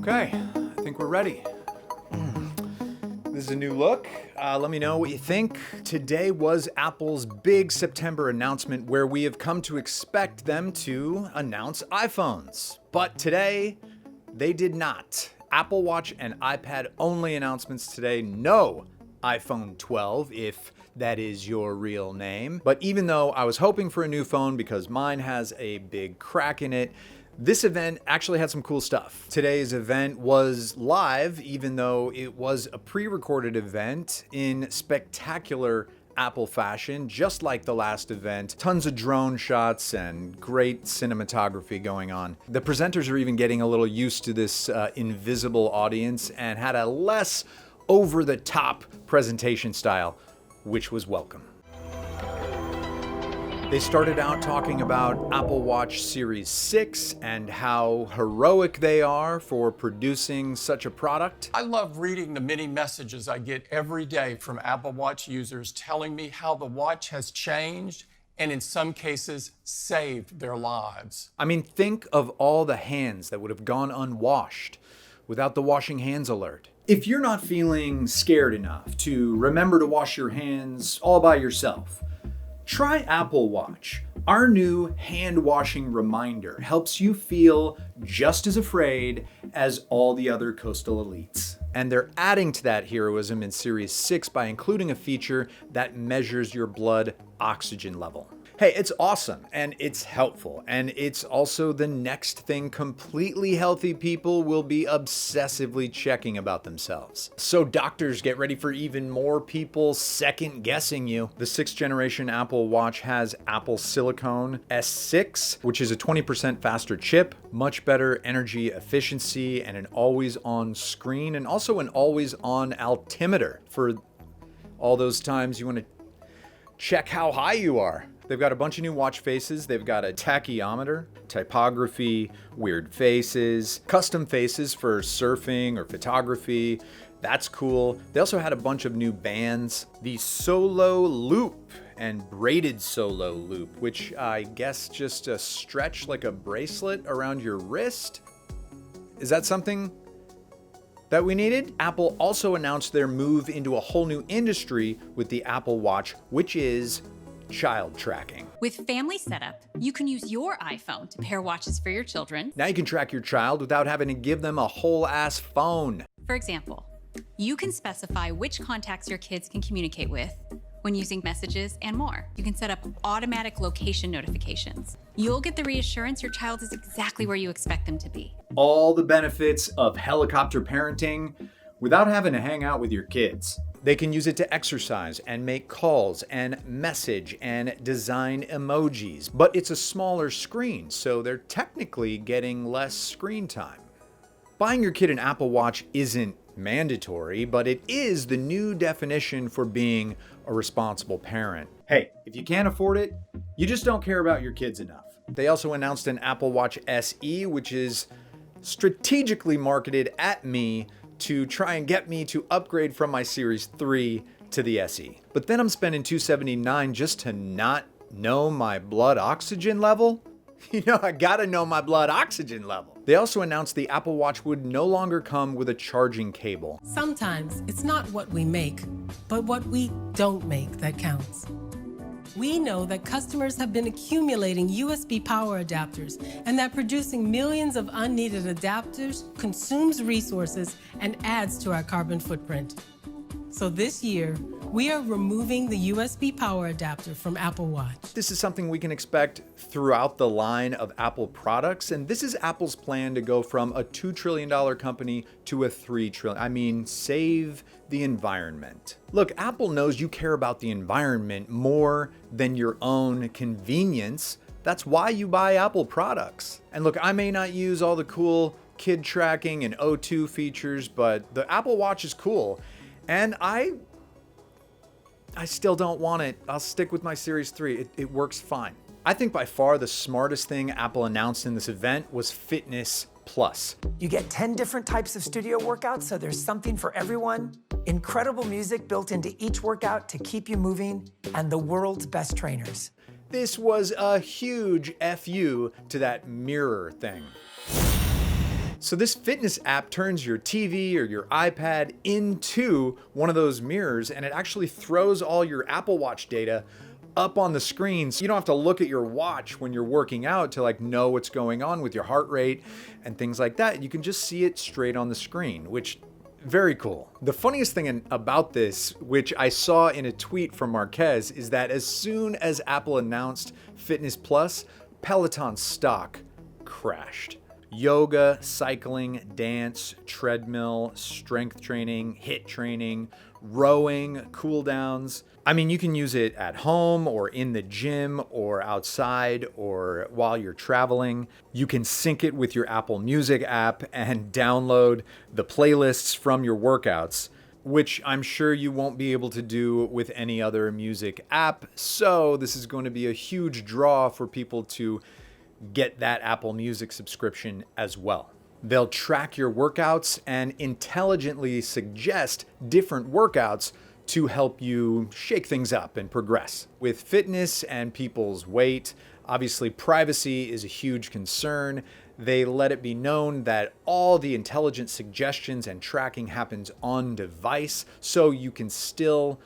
Okay, I think we're ready. This is a new look. Let me know what you think. Today was Apple's big September announcement where we have come to expect them to announce iPhones. But today, they did not. Apple Watch and iPad only announcements today. No iPhone 12, if that is your real name. But even though I was hoping for a new phone because mine has a big crack in it, this event actually had some cool stuff. Today's event was live, even though it was a pre-recorded event in spectacular Apple fashion, just like the last event. Tons of drone shots and great cinematography going on. The presenters are even getting a little used to this invisible audience and had a less over-the-top presentation style, which was welcome. They started out talking about Apple Watch Series 6 and how heroic they are for producing such a product. I love reading the many messages I get every day from Apple Watch users telling me how the watch has changed and in some cases saved their lives. I mean, think of all the hands that would have gone unwashed without the washing hands alert. If you're not feeling scared enough to remember to wash your hands all by yourself, try Apple Watch. Our new hand-washing reminder helps you feel just as afraid as all the other coastal elites. And they're adding to that heroism in Series 6 by including a feature that measures your blood oxygen level. Hey, it's awesome and it's helpful, and it's also the next thing completely healthy people will be obsessively checking about themselves. So doctors, get ready for even more people second guessing you. The 6th generation Apple Watch has Apple Silicon S6, which is a 20% faster chip, much better energy efficiency, and an always-on screen, and also an always-on altimeter for all those times you want to check how high you are. They've got a bunch of new watch faces. They've got a tachyometer, typography, weird faces, custom faces for surfing or photography. That's cool. They also had a bunch of new bands. The Solo Loop and braided Solo Loop, which I guess just stretch like a bracelet around your wrist. Is that something that we needed? Apple also announced their move into a whole new industry with the Apple Watch, which is child tracking. With Family Setup, you can use your iPhone to pair watches for your children. Now you can track your child without having to give them a whole ass phone. For example, you can specify which contacts your kids can communicate with when using messages and more. You can set up automatic location notifications. You'll get the reassurance your child is exactly where you expect them to be. All the benefits of helicopter parenting without having to hang out with your kids. They can use it to exercise and make calls and message and design emojis, but it's a smaller screen, so they're technically getting less screen time. Buying your kid an Apple Watch isn't mandatory, but it is the new definition for being a responsible parent. Hey, if you can't afford it, you just don't care about your kids enough. They also announced an Apple Watch SE, which is strategically marketed at me to try and get me to upgrade from my Series 3 to the SE. But then I'm spending $279 just to not know my blood oxygen level? You know, I gotta know my blood oxygen level. They also announced the Apple Watch would no longer come with a charging cable. Sometimes it's not what we make, but what we don't make that counts. We know that customers have been accumulating USB power adapters and that producing millions of unneeded adapters consumes resources and adds to our carbon footprint. So this year, we are removing the USB power adapter from Apple Watch. This is something we can expect throughout the line of Apple products, and this is Apple's plan to go from a $2 trillion company to a $3 trillion. I mean, save the environment. Look, Apple knows you care about the environment more than your own convenience. That's why you buy Apple products. And look, I may not use all the cool kid tracking and O2 features, but the Apple Watch is cool. And I still don't want it. I'll stick with my Series 3. It works fine. I think by far the smartest thing Apple announced in this event was Fitness Plus. You get 10 different types of studio workouts, so there's something for everyone. Incredible music built into each workout to keep you moving, and the world's best trainers. This was a huge FU to that mirror thing. So this fitness app turns your TV or your iPad into one of those mirrors, and it actually throws all your Apple Watch data up on the screen. So you don't have to look at your watch when you're working out to like know what's going on with your heart rate and things like that. You can just see it straight on the screen, which very cool. The funniest thing about this, which I saw in a tweet from Marquez, is that as soon as Apple announced Fitness Plus, Peloton stock crashed. Yoga, cycling, dance, treadmill, strength training, HIIT training, rowing, cool downs. I mean, you can use it at home or in the gym or outside or while you're traveling. You can sync it with your Apple Music app and download the playlists from your workouts, which I'm sure you won't be able to do with any other music app. So this is going to be a huge draw for people to get that Apple Music subscription as well. They'll track your workouts and intelligently suggest different workouts to help you shake things up and progress. With fitness and people's weight, obviously privacy is a huge concern. They let it be known that all the intelligent suggestions and tracking happens on device, so you can still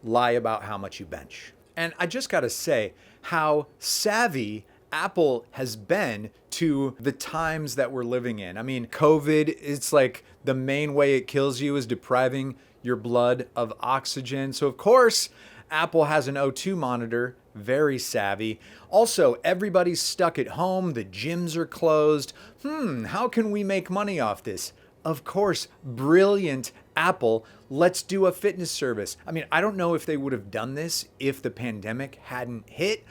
lie about how much you bench. And I just gotta say how savvy Apple has been to the times that we're living in. I mean, COVID, it's like the main way it kills you is depriving your blood of oxygen. So of course, Apple has an O2 monitor, very savvy. Also, everybody's stuck at home, the gyms are closed. How can we make money off this? Of course, brilliant Apple, let's do a fitness service. I mean, I don't know if they would have done this if the pandemic hadn't hit,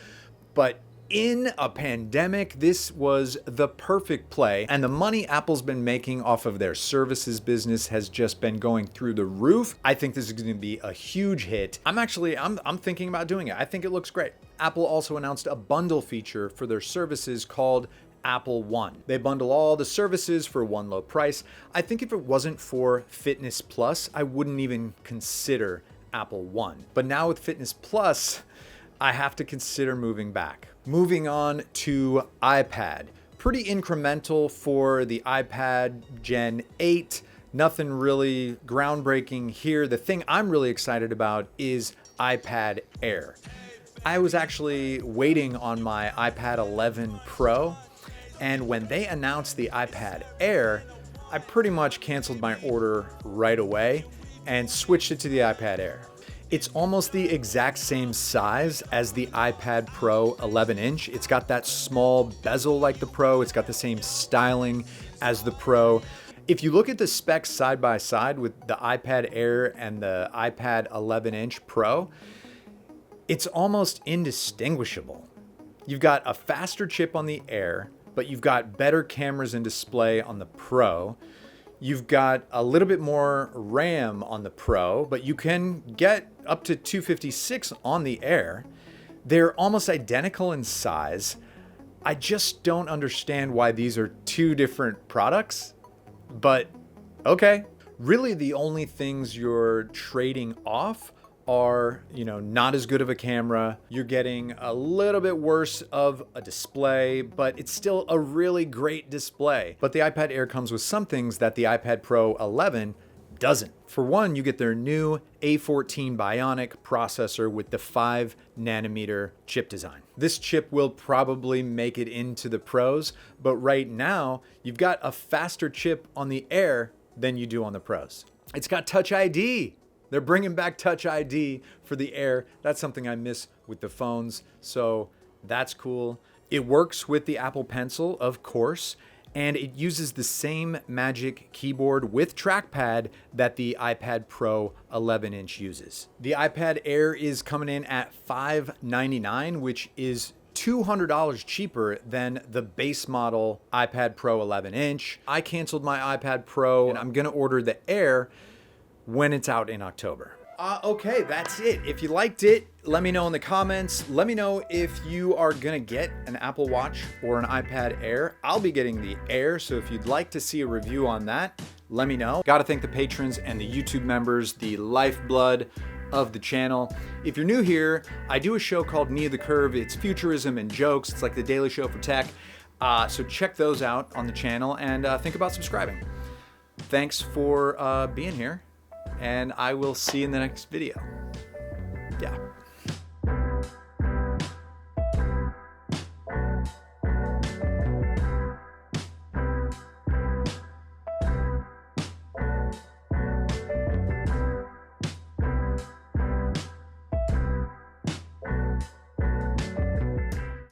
but in a pandemic, this was the perfect play, and the money Apple's been making off of their services business has just been going through the roof. I think this is going to be a huge hit. I'm thinking about doing it. I think it looks great. Apple also announced a bundle feature for their services called Apple One. They bundle all the services for one low price. I think if it wasn't for Fitness Plus, I wouldn't even consider Apple One. But now with Fitness Plus, I have to consider moving back. Moving on to iPad. Pretty incremental for the iPad Gen 8. Nothing really groundbreaking here. The thing I'm really excited about is iPad Air. I was actually waiting on my iPad 11 Pro, and when they announced the iPad Air, I pretty much canceled my order right away and switched it to the iPad Air. It's almost the exact same size as the iPad Pro 11-inch. It's got that small bezel like the Pro. It's got the same styling as the Pro. If you look at the specs side by side with the iPad Air and the iPad 11-inch Pro, it's almost indistinguishable. You've got a faster chip on the Air, but you've got better cameras and display on the Pro. You've got a little bit more RAM on the Pro, but you can get up to 256 on the Air. They're almost identical in size. I just don't understand why these are two different products, but okay. Really, the only things you're trading off are, not as good of a camera. You're getting a little bit worse of a display, but it's still a really great display. But the iPad Air comes with some things that the iPad Pro 11 doesn't. For one, you get their new A14 Bionic processor with the 5 nanometer chip design. This chip will probably make it into the Pros, but right now you've got a faster chip on the Air than you do on the Pros. It's got Touch ID. They're bringing back Touch ID for the Air. That's something I miss with the phones, so that's cool. It works with the Apple Pencil, of course, and it uses the same Magic Keyboard with trackpad that the iPad Pro 11-inch uses. The iPad Air is coming in at $599, which is $200 cheaper than the base model iPad Pro 11-inch. I canceled my iPad Pro, and I'm gonna order the Air when it's out in October. Okay, that's it. If you liked it, let me know in the comments. Let me know if you are gonna get an Apple Watch or an iPad Air. I'll be getting the Air, so if you'd like to see a review on that, let me know. Gotta thank the patrons and the YouTube members, the lifeblood of the channel. If you're new here, I do a show called Knee of the Curve. It's futurism and jokes. It's like the Daily Show for tech. So check those out on the channel and think about subscribing. Thanks for being here, and I will see you in the next video.